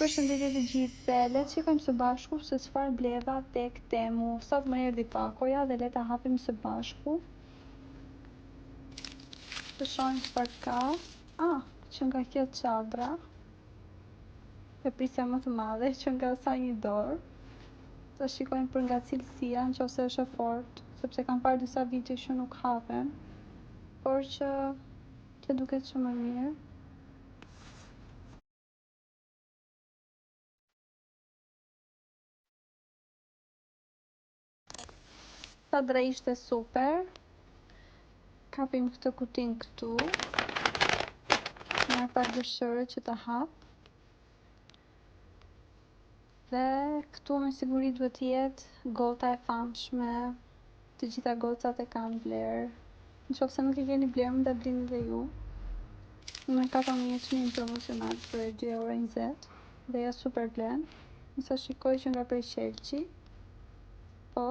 Përshëndetje të gjithëve, le të shikojmë së bashku se çfarë bleva tek Temu. Sot më erdhi pakoja dhe le ta hapim së bashku. Të shohim çfarë ka. Që nga kjo çadra. E prisja më të madhe që nga sa një dorë. Të shikojmë për nga cilësia, nëse është e fortë, sepse kam parë disa video që nuk hapen, por që kjo duket shumë e mirë. Çadra ishte super. Kapim këtë kutin këtu. Marr pak dëshirë që ta hap. Dhe këtu me siguri duhet të jetë gota e famshme. Të gjitha gocat e kanë bler. Nëse nuk e keni bler, mund ta blini dhe ju. Në ka një çmim promocional për 2,20 €. Dhe ja super blen. Nëse shikoj që nga prej Qelçi. Po.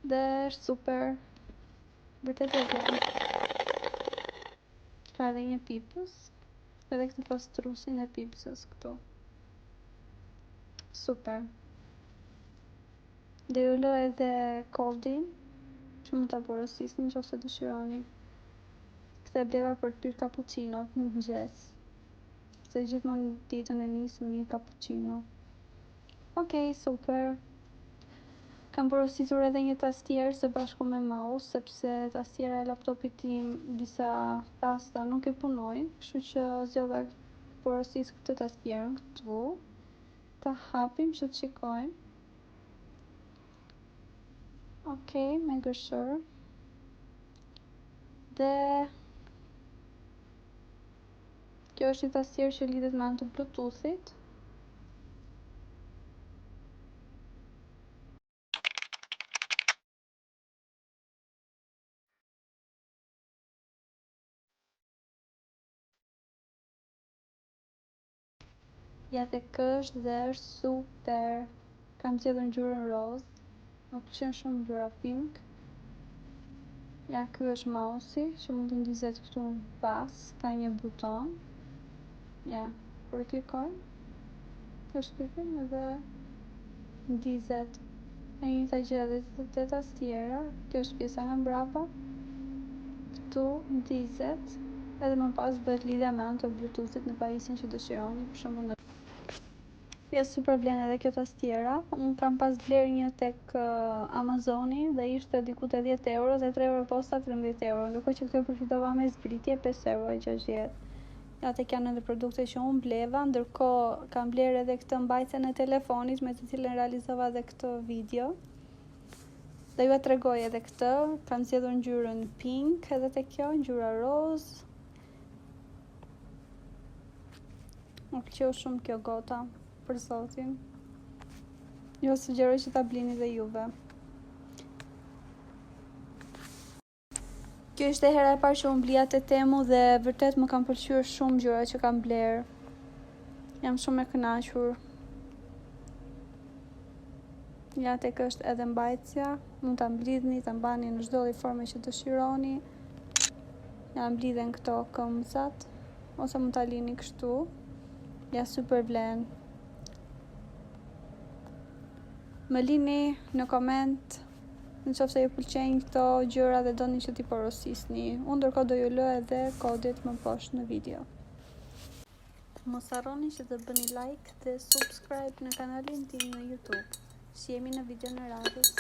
Dhe është super. Vërtet e vlen. Ka edhe një pipës. Edhe këtë pastrusin e pipësës këtu. Super. Dhe ju lë edhe kodin që mund ta porosisni nëse dëshironi. Këtë e bleva për të pirë cappuccinot në mëngjes. Se gjithmonë ditën e nis me një cappuccino. Okej, super. Kam porositur edhe një tastier së bashku me mouse, sepse tastiera e laptopit tim disa tasta nuk e punojnë, kështu që zgjodha porosis këtë tastierën këtu. Ta hapim që të shikojmë. Okej, me gërshër. Dhe kjo është një tastier që lidhet me anë të Bluetooth-it. Ja tek është dhe është super. Kam zgjedhur ngjyrën roz. Më pëlqen shumë ngjyra pink. Ja, ky është mouse-i që mund të ndizet këtu në pas, ka një buton. Ja, kur e klikoj, është klikim edhe ndizet. E njëjta gjë edhe te tastiera, kjo është pjesa nga mbrapa. Këtu ndizet, edhe më pas bëhet lidhja me anë të Bluetooth-it në pajisjen që dëshironi, për shembull. Ja super vlen edhe kjo tastiera. Unë kam pas bler një tek Amazoni dhe ishte diku te 10 € dhe 3 € posta 13 €. Ndërkohë që këtë përfitova me zbritje 5,60 €. Ja tek janë edhe produkte që unë bleva, ndërkohë kam bler edhe këtë mbajtsen e telefonit me të cilën realizova edhe këtë video. Dhe ju e tregoj edhe këtë, kam zgjedhur ngjyrën pink edhe te kjo, ngjyra roz. Më pëlqeu shumë kjo gota. Për zotin. Jo sugjeroj që ta blini dhe juve. Kjo ishte hera e parë që unë blija te Temu dhe vërtet më kanë pëlqyer shumë gjërat që kam bler. Jam shumë e kënaqur. Ja tek është edhe mbajtja, mund ta mblidhni, ta mbani në çdo lloj forme që dëshironi. Ja mblidhen këto këmbëzat ose mund ta lini kështu. Ja super vlen. Më lini në koment nëse ju pëlqejnë këto gjëra dhe doni që t'i porosisni. Unë ndërkohë do ju lë edhe kodit më poshtë në video. Mos harroni që të bëni like dhe subscribe në kanalin tim në YouTube. Shihemi në videon e radhës.